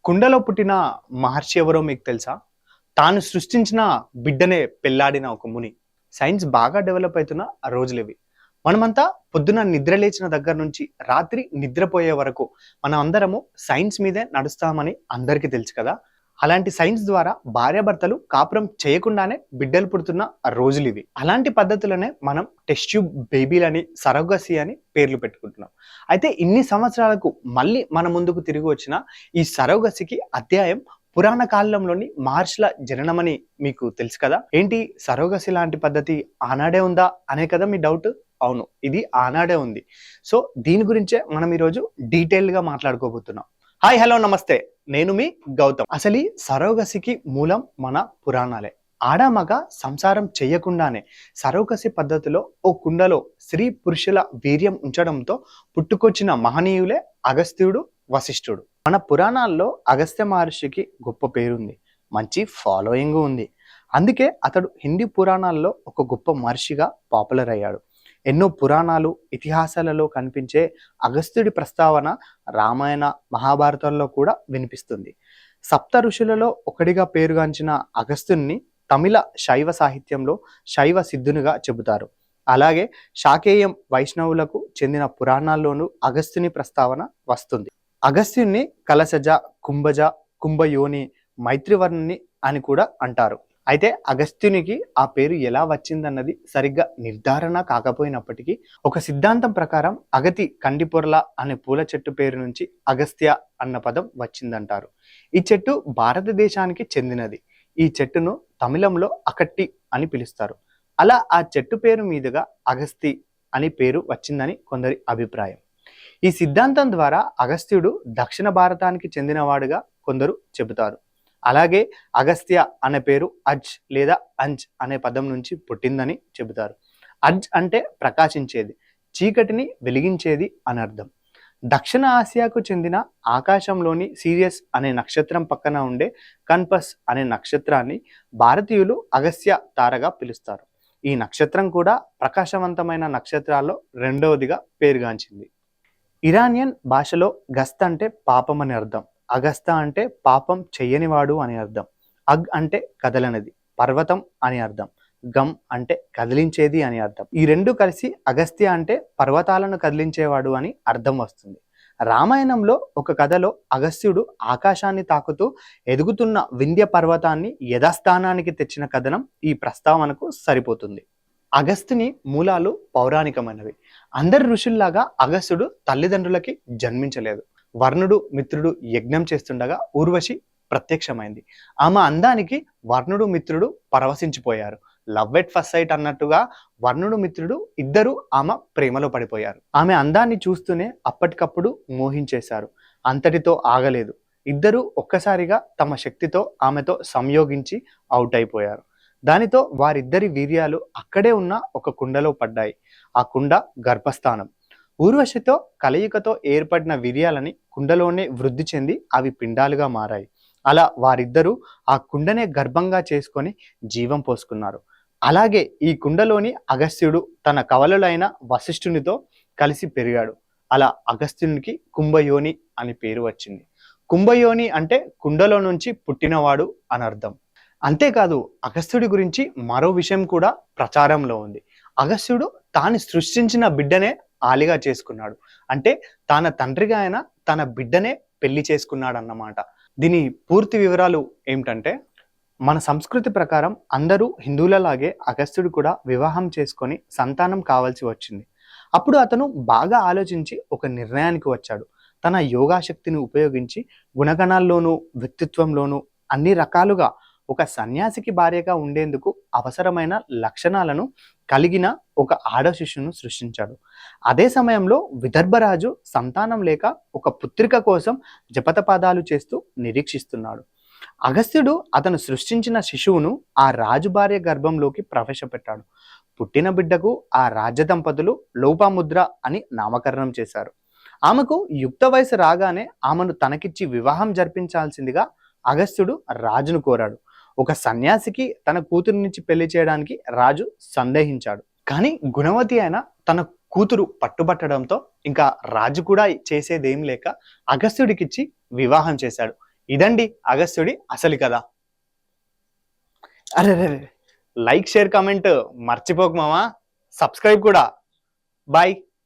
కుండలో పుట్టిన మహర్షి ఎవరో మీకు తెలుసా? తాను సృష్టించిన బిడ్డనే పెళ్లాడిన ఒక ముని. సైన్స్ బాగా డెవలప్ అవుతున్న రోజులివి. మనమంతా పొద్దున నిద్ర లేచిన దగ్గర నుంచి రాత్రి నిద్రపోయే వరకు మనం అందరము సైన్స్ మీదే నడుస్తామని అందరికీ తెలుసు కదా. అలాంటి సైన్స్ ద్వారా భార్యాభర్తలు కాపురం చేయకుండానే బిడ్డలు పుడుతున్న రోజులివి. అలాంటి పద్ధతులనే మనం టెస్ట్ ట్యూబ్ బేబీలని, సరోగసీ అని పేర్లు పెట్టుకుంటున్నాం. అయితే ఇన్ని సంవత్సరాలకు మళ్ళీ మన ముందుకు తిరిగి వచ్చిన ఈ సరోగసికి అధ్యాయం పురాణ కాలంలోని మహర్షుల జననమని మీకు తెలుసు కదా. ఏంటి సరోగసి లాంటి పద్ధతి ఆనాడే ఉందా అనే కదా మీ డౌట్. అవును, ఇది ఆనాడే ఉంది. సో దీని గురించే మనం ఈరోజు డీటెయిల్ గా మాట్లాడుకోబోతున్నాం. హాయ్, హలో, నమస్తే. నేను మీ గౌతమ్. అసలు ఈ సరోగసికి మూలం మన పురాణాలే. ఆడమగ సంసారం చెయ్యకుండానే సరోగసి పద్ధతిలో ఓ కుండలో స్త్రీ పురుషుల వీర్యం ఉంచడంతో పుట్టుకొచ్చిన మహనీయులే అగస్త్యుడు, వశిష్ఠుడు. మన పురాణాల్లో అగస్త్య మహర్షికి గొప్ప పేరుంది, మంచి ఫాలోయింగ్ ఉంది. అందుకే అతడు హిందీ పురాణాల్లో ఒక గొప్ప మహర్షిగా పాపులర్ అయ్యాడు. ఎన్నో పురాణాలు, ఇతిహాసాలలో కనిపించే అగస్త్యుడి ప్రస్తావన రామాయణ, మహాభారతంలో కూడా వినిపిస్తుంది. సప్త ఋషులలో ఒకటిగా పేరుగాంచిన అగస్త్యుని తమిళ శైవ సాహిత్యంలో శైవ సిద్ధునిగా చెబుతారు. అలాగే శాకేయం వైష్ణవులకు చెందిన పురాణాల్లోనూ అగస్త్యుని ప్రస్తావన వస్తుంది. అగస్త్యుని కలశజ, కుంభజ, కుంభయోని, మైత్రివర్ణుని అని కూడా అంటారు. అయితే అగస్త్యునికి ఆ పేరు ఎలా వచ్చిందన్నది సరిగ్గా నిర్ధారణ కాకపోయినప్పటికీ ఒక సిద్ధాంతం ప్రకారం అగతి కండిపొరల అనే పూల చెట్టు పేరు నుంచి అగస్త్య అన్న పదం వచ్చిందంటారు. ఈ చెట్టు భారతదేశానికి చెందినది. ఈ చెట్టును తమిళంలో అకట్టి అని పిలుస్తారు. అలా ఆ చెట్టు పేరు మీదుగా అగస్తి అని పేరు వచ్చిందని కొందరి అభిప్రాయం. ఈ సిద్ధాంతం ద్వారా అగస్త్యుడు దక్షిణ భారతానికి చెందినవాడుగా కొందరు చెబుతారు. అలాగే అగస్త్య అనే పేరు అజ్ లేదా అంజ్ అనే పదం నుంచి పుట్టిందని చెబుతారు. అజ్ అంటే ప్రకాశించేది, చీకటిని వెలిగించేది అని అర్థం. దక్షిణ ఆసియాకు చెందిన ఆకాశంలోని సీరియస్ అనే నక్షత్రం పక్కన ఉండే కన్పస్ అనే నక్షత్రాన్ని భారతీయులు అగస్త్య తారగా పిలుస్తారు. ఈ నక్షత్రం కూడా ప్రకాశవంతమైన నక్షత్రాల్లో రెండవదిగా పేరుగాంచింది. ఇరానియన్ భాషలో గస్త్ అంటే పాపం అని అర్థం, అగస్త అంటే పాపం చెయ్యనివాడు అని అర్థం, అగ్ అంటే కదలనది, పర్వతం అని అర్థం, గమ్ అంటే కదిలించేది అని అర్థం. ఈ రెండు కలిసి అగస్త్య అంటే పర్వతాలను కదిలించేవాడు అని అర్థం వస్తుంది. రామాయణంలో ఒక కథలో అగస్త్యుడు ఆకాశాన్ని తాకుతూ ఎదుగుతున్న వింధ్య పర్వతాన్ని యథాస్థానానికి తెచ్చిన కథనం ఈ ప్రస్తావనకు సరిపోతుంది. అగస్త్యుని మూలాలు పౌరాణికమైనవి. అందరి ఋషుల్లాగా అగస్త్యుడు తల్లిదండ్రులకి జన్మించలేదు. వర్ణుడు, మిత్రుడు యజ్ఞం చేస్తుండగా ఊర్వశి ప్రత్యక్షమైంది. ఆమె అందానికి వర్ణుడు, మిత్రుడు పరవశించిపోయారు. లవ్ ఎట్ ఫస్ట్ సైట్ అన్నట్టుగా వర్ణుడు, మిత్రుడు ఇద్దరు ఆమె ప్రేమలో పడిపోయారు. ఆమె అందాన్ని చూస్తూనే అప్పటికప్పుడు మోహించేశారు. అంతటితో ఆగలేదు. ఇద్దరు ఒక్కసారిగా తమ శక్తితో ఆమెతో సంయోగించి అవుట్ అయిపోయారు. దానితో వారిద్దరి వీర్యాలు అక్కడే ఉన్న ఒక కుండలో పడ్డాయి. ఆ కుండ గర్భస్థానం. ఊర్వశితో కలయికతో ఏర్పడిన వీర్యాలని కుండలోనే వృద్ధి చెంది అవి పిండాలుగా మారాయి. అలా వారిద్దరూ ఆ కుండనే గర్భంగా చేసుకొని జీవం పోసుకున్నారు. అలాగే ఈ కుండలోని అగస్త్యుడు తన కవలులైన వశిష్ఠునితో కలిసి పెరిగాడు. అలా అగస్త్యునికి కుంభయోని అని పేరు వచ్చింది. కుంభయోని అంటే కుండలో నుంచి పుట్టినవాడు అని అర్థం. అంతేకాదు అగస్త్యుడి గురించి మరో విషయం కూడా ప్రచారంలో ఉంది. అగస్త్యుడు తాను సృష్టించిన బిడ్డనే ఆలిగా చేసుకున్నాడు. అంటే తన తండ్రిగా ఆయన తన బిడ్డనే పెళ్లి చేసుకున్నాడు అన్నమాట. దీని పూర్తి వివరాలు ఏమిటంటే, మన సంస్కృతి ప్రకారం అందరూ హిందువులలాగే అగస్త్యుడు కూడా వివాహం చేసుకొని సంతానం కావాల్సి వచ్చింది. అప్పుడు అతను బాగా ఆలోచించి ఒక నిర్ణయానికి వచ్చాడు. తన యోగాశక్తిని ఉపయోగించి గుణగణాల్లోనూ వ్యక్తిత్వంలోనూ అన్ని రకాలుగా ఒక సన్యాసికి భార్యగా ఉండేందుకు అవసరమైన లక్షణాలను కలిగిన ఒక ఆడ శిశువును సృష్టించాడు. అదే సమయంలో విదర్భరాజు సంతానం లేక ఒక పుత్రిక కోసం జపతపాదాలు చేస్తూ నిరీక్షిస్తున్నాడు. అగస్త్యుడు అతను సృష్టించిన శిశువును ఆ రాజు భార్య గర్భంలోకి ప్రవేశపెట్టాడు. పుట్టిన బిడ్డకు ఆ రాజ్య దంపతులు లోపాముద్ర అని నామకరణం చేశారు. ఆమెకు యుక్త వయసు రాగానే ఆమెను తనకిచ్చి వివాహం జరిపించాల్సిందిగా అగస్త్యుడు రాజును కోరాడు. ఒక సన్యాసికి తన కూతురునిచ్చి పెళ్లి చేయడానికి రాజు సందేహించాడు. కానీ గుణవతి అయిన తన కూతురు పట్టుబట్టడంతో ఇంకా రాజు కూడా చేసేదేం లేక అగస్త్యుడికిచ్చి వివాహం చేశాడు. ఇదండి అగస్త్యుడి అసలు కదా. అరే రే లైక్ షేర్ కామెంట్ మర్చిపోకు మామా, సబ్స్క్రైబ్ కూడా. బాయ్.